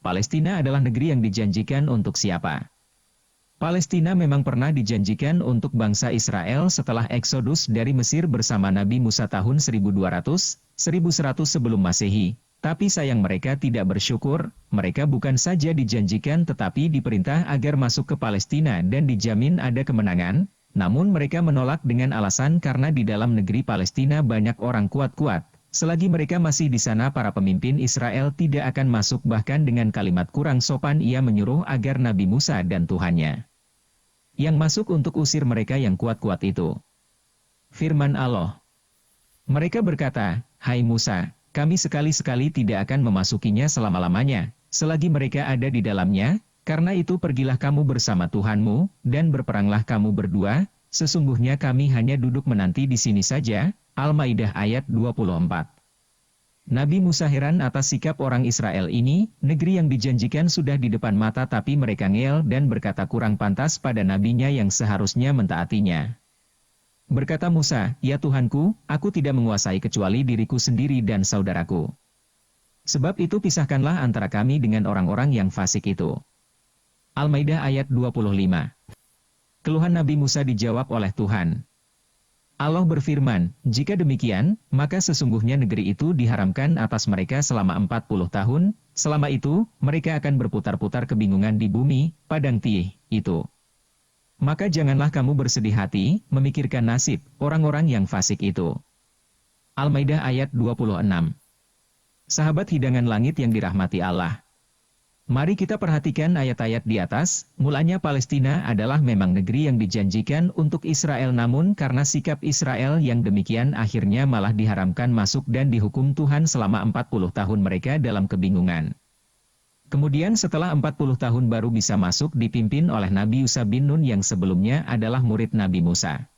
Palestina adalah negeri yang dijanjikan untuk siapa? Palestina memang pernah dijanjikan untuk bangsa Israel setelah Eksodus dari Mesir bersama Nabi Musa tahun 1200-1100 sebelum Masehi. Tapi sayang mereka tidak bersyukur, mereka bukan saja dijanjikan tetapi diperintah agar masuk ke Palestina dan dijamin ada kemenangan, namun mereka menolak dengan alasan karena di dalam negeri Palestina banyak orang kuat-kuat. Selagi mereka masih di sana para pemimpin Israel tidak akan masuk bahkan dengan kalimat kurang sopan ia menyuruh agar Nabi Musa dan Tuhannya yang masuk untuk usir mereka yang kuat-kuat itu. Firman Allah. Mereka berkata, "Hai Musa, kami sekali-sekali tidak akan memasukinya selama-lamanya, selagi mereka ada di dalamnya, karena itu pergilah kamu bersama Tuhanmu, dan berperanglah kamu berdua, sesungguhnya kami hanya duduk menanti di sini saja." Al-Maidah ayat 24. Nabi Musa heran atas sikap orang Israel ini, negeri yang dijanjikan sudah di depan mata tapi mereka ngeyel dan berkata kurang pantas pada nabinya yang seharusnya mentaatinya. Berkata Musa, "Ya Tuhanku, aku tidak menguasai kecuali diriku sendiri dan saudaraku. Sebab itu pisahkanlah antara kami dengan orang-orang yang fasik itu." Al-Maidah ayat 25. Keluhan Nabi Musa dijawab oleh Tuhan. Allah berfirman, "Jika demikian, maka sesungguhnya negeri itu diharamkan atas mereka selama 40 tahun, selama itu, mereka akan berputar-putar kebingungan di bumi, padang tih, itu. Maka janganlah kamu bersedih hati, memikirkan nasib, orang-orang yang fasik itu." Al-Maidah ayat 26. Sahabat hidangan langit yang dirahmati Allah. Mari kita perhatikan ayat-ayat di atas, mulanya Palestina adalah memang negeri yang dijanjikan untuk Israel namun karena sikap Israel yang demikian akhirnya malah diharamkan masuk dan dihukum Tuhan selama 40 tahun mereka dalam kebingungan. Kemudian setelah 40 tahun baru bisa masuk dipimpin oleh Nabi Yusha bin Nun yang sebelumnya adalah murid Nabi Musa.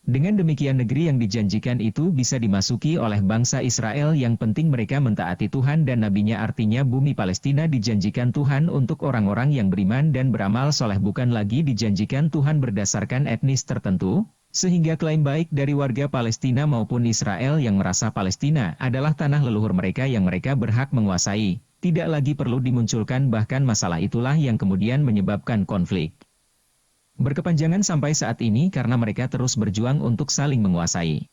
Dengan demikian negeri yang dijanjikan itu bisa dimasuki oleh bangsa Israel yang penting mereka mentaati Tuhan dan nabinya artinya bumi Palestina dijanjikan Tuhan untuk orang-orang yang beriman dan beramal soleh bukan lagi dijanjikan Tuhan berdasarkan etnis tertentu, sehingga klaim baik dari warga Palestina maupun Israel yang merasa Palestina adalah tanah leluhur mereka yang mereka berhak menguasai, tidak lagi perlu dimunculkan bahkan masalah itulah yang kemudian menyebabkan konflik berkepanjangan sampai saat ini karena mereka terus berjuang untuk saling menguasai.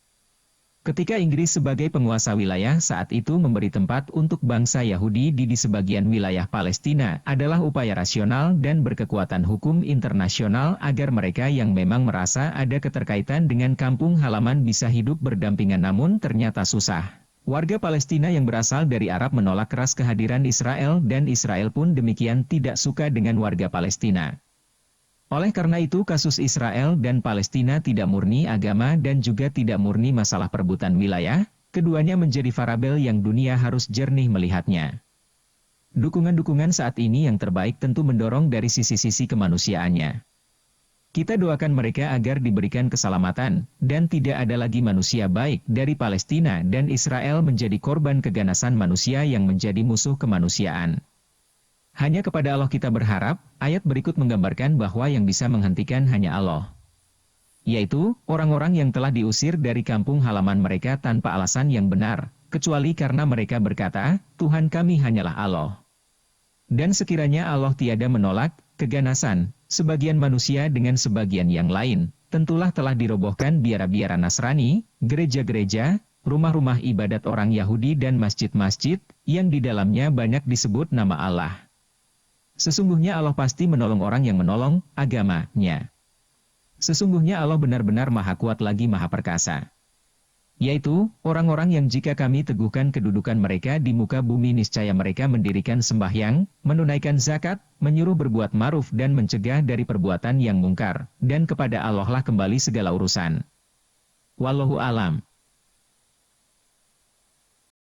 Ketika Inggris sebagai penguasa wilayah saat itu memberi tempat untuk bangsa Yahudi di sebagian wilayah Palestina adalah upaya rasional dan berkekuatan hukum internasional agar mereka yang memang merasa ada keterkaitan dengan kampung halaman bisa hidup berdampingan namun ternyata susah. Warga Palestina yang berasal dari Arab menolak keras kehadiran Israel dan Israel pun demikian tidak suka dengan warga Palestina. Oleh karena itu kasus Israel dan Palestina tidak murni agama dan juga tidak murni masalah perebutan wilayah, keduanya menjadi variabel yang dunia harus jernih melihatnya. Dukungan-dukungan saat ini yang terbaik tentu mendorong dari sisi-sisi kemanusiaannya. Kita doakan mereka agar diberikan keselamatan, dan tidak ada lagi manusia baik dari Palestina dan Israel menjadi korban keganasan manusia yang menjadi musuh kemanusiaan. Hanya kepada Allah kita berharap, ayat berikut menggambarkan bahwa yang bisa menghentikan hanya Allah. Yaitu, orang-orang yang telah diusir dari kampung halaman mereka tanpa alasan yang benar, kecuali karena mereka berkata, "Tuhan kami hanyalah Allah." Dan sekiranya Allah tiada menolak keganasan sebagian manusia dengan sebagian yang lain, tentulah telah dirobohkan biara-biara Nasrani, gereja-gereja, rumah-rumah ibadat orang Yahudi dan masjid-masjid, yang di dalamnya banyak disebut nama Allah. Sesungguhnya Allah pasti menolong orang yang menolong agamanya. Sesungguhnya Allah benar-benar maha kuat lagi maha perkasa. Yaitu, orang-orang yang jika kami teguhkan kedudukan mereka di muka bumi niscaya mereka mendirikan sembahyang, menunaikan zakat, menyuruh berbuat ma'ruf dan mencegah dari perbuatan yang mungkar, dan kepada Allah lah kembali segala urusan. Wallahu alam.